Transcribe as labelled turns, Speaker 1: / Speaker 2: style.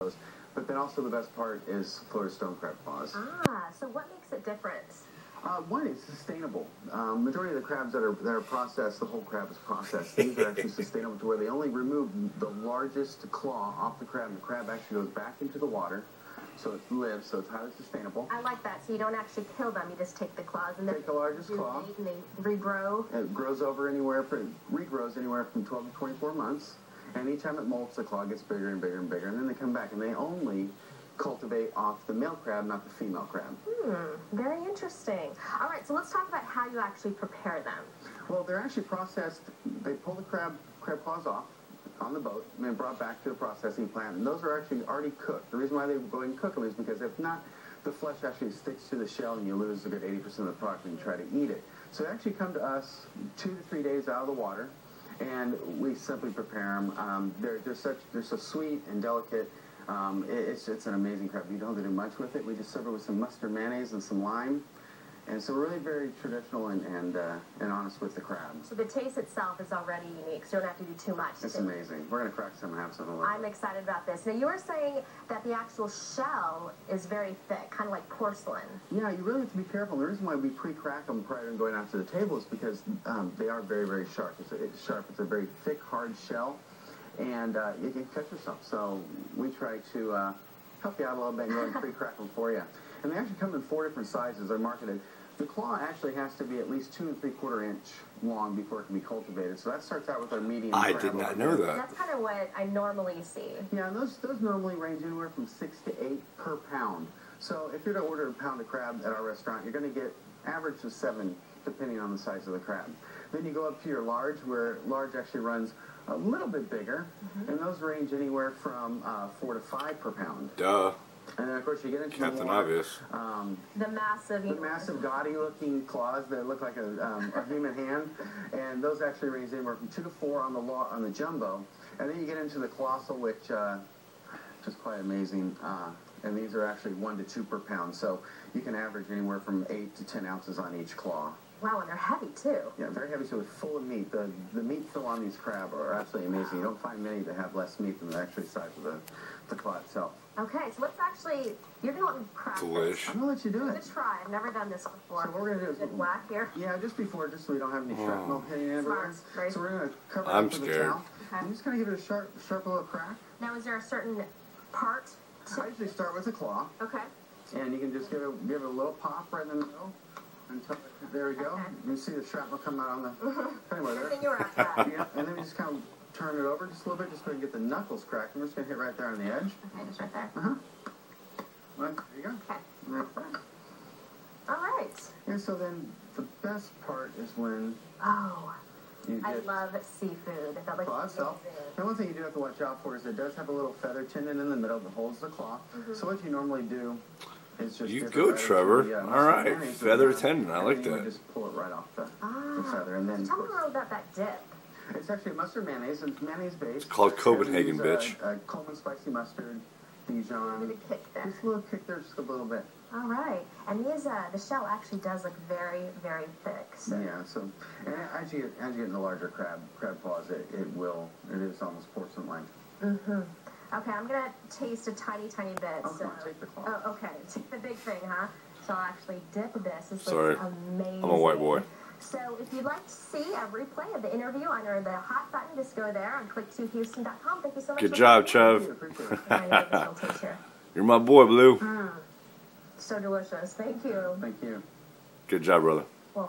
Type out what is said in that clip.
Speaker 1: But then also the best part is Florida stone crab claws.
Speaker 2: So what makes it different?
Speaker 1: One, it's sustainable. Majority of the crabs that are processed, the whole crab is processed. These are actually sustainable to where they only remove the largest claw off the crab. The crab actually goes back into the water, so it lives, so it's highly sustainable.
Speaker 2: I like that. So you don't actually kill them. You just take the claws and
Speaker 1: take the largest claw.
Speaker 2: And they regrow.
Speaker 1: It regrows anywhere from 12 to 24 months. And each time it molts, the claw gets bigger and bigger and bigger. And then they come back, and they only cultivate off the male crab, not the female crab.
Speaker 2: Very interesting. All right, so let's talk about how you actually prepare them.
Speaker 1: Well, they're actually processed. They pull the crab claws off on the boat and then brought back to the processing plant. And those are actually already cooked. The reason why they go ahead and cook them is because if not, the flesh actually sticks to the shell and you lose a good 80% of the product when you try to eat it. So they actually come to us 2 to 3 days out of the water, and we simply prepare them. They're so sweet and delicate. It's an amazing crab. You don't have to do much with it. We just serve it with some mustard mayonnaise and some lime. And so we're really very traditional and honest with the crab.
Speaker 2: So the taste itself is already unique, so you don't have to do too much.
Speaker 1: It's amazing. We're going to crack some and have some.
Speaker 2: I'm excited about this. Now, you were saying that the actual shell is very thick, kind of like porcelain.
Speaker 1: Yeah, you really have to be careful. The reason why we pre-crack them prior to going out to the table is because they are very, very sharp. It's sharp. It's a very thick, hard shell, and you can cut yourself. So we try to help you out a little bit and go and pre-crack them for you. And they actually come in 4 different sizes. They're marketed. The claw actually has to be at least 2 3/4 inch long before it can be cultivated. So that starts out with our medium.
Speaker 3: I did not know that.
Speaker 2: That's kind of what I normally see.
Speaker 1: Yeah, and those normally range anywhere from 6 to 8 per pound. So if you're to order a pound of crab at our restaurant, you're going to get average of 7, depending on the size of the crab. Then you go up to your large, where large actually runs a little bit bigger, and those range anywhere from 4 to 5 per pound.
Speaker 3: Duh.
Speaker 1: And then, of course, you get into
Speaker 3: Captain
Speaker 1: the more,
Speaker 3: Obvious.
Speaker 2: The massive,
Speaker 1: gaudy-looking claws that look like a human hand, and those actually range anywhere from 2 to 4 on the jumbo. And then you get into the colossal, which is quite amazing. And these are actually 1 to 2 per pound, so you can average anywhere from 8 to 10 ounces on each claw.
Speaker 2: Wow, and they're heavy too.
Speaker 1: Yeah, very heavy, so it's full of meat. The meat fill on these crab are absolutely amazing. You don't find many that have less meat than the actual size of the claw itself.
Speaker 2: Okay, so let's actually, you're going to let me crack
Speaker 3: Delish.
Speaker 1: I'm going to let you do it.
Speaker 2: Good try. I've never done this before.
Speaker 1: So what we're going to do is...
Speaker 2: Good whack here.
Speaker 1: Yeah, just so we don't have any shrapnel hitting everywhere.
Speaker 2: Smart.
Speaker 1: So we're going to cover
Speaker 3: I'm
Speaker 1: it with a
Speaker 3: scared.
Speaker 1: towel. Okay. And just kind of give it a sharp little crack.
Speaker 2: Now, is there a certain part?
Speaker 1: I usually start with a claw.
Speaker 2: Okay.
Speaker 1: And you can just give it a little pop right in the middle. Until, there we go.
Speaker 2: Okay.
Speaker 1: You see the shrapnel come out on the... Anyway, there.
Speaker 2: You were at that.
Speaker 1: Yeah, and then you just kind of turn it over just a little bit, just so you can get the knuckles cracked. I'm just going to hit right there on the edge.
Speaker 2: Okay, just right there.
Speaker 1: Right, there you go.
Speaker 2: Okay.
Speaker 1: That's right.
Speaker 2: All right.
Speaker 1: And so then the best part is when you get...
Speaker 2: I love seafood. That looks
Speaker 1: claw itself. And one thing you do have to watch out for is it does have a little feather tendon in the middle that holds the claw. So what you normally do is just...
Speaker 3: You go, Trevor. All right. Feather tendon. I like that.
Speaker 1: You just pull it right off the feather. And then,
Speaker 2: so tell me more about that dip.
Speaker 1: It's actually mustard mayonnaise. It's mayonnaise-based.
Speaker 3: It's called Copenhagen, bitch.
Speaker 1: Coleman spicy mustard, Dijon.
Speaker 2: Give it a kick there.
Speaker 1: Just a little kick there, just a little bit.
Speaker 2: All right. And these, the shell actually does look very, very thick. So.
Speaker 1: Yeah, so and as you get into larger crab claws, it is almost porcelain-like.
Speaker 2: Okay, I'm going to taste a tiny, tiny bit.
Speaker 1: Oh, come on, take the claw.
Speaker 2: Oh, okay. Take the big thing, huh? So I'll actually dip this. This
Speaker 3: Sorry.
Speaker 2: looks amazing.
Speaker 3: I'm a white boy.
Speaker 2: So if you'd like to see a replay of the interview under the hot button, just go there on click2houston.com. Thank you so much.
Speaker 3: Good job, Chev. You're my boy, Blue.
Speaker 2: So delicious. Thank you.
Speaker 1: Thank you.
Speaker 3: Good job, brother.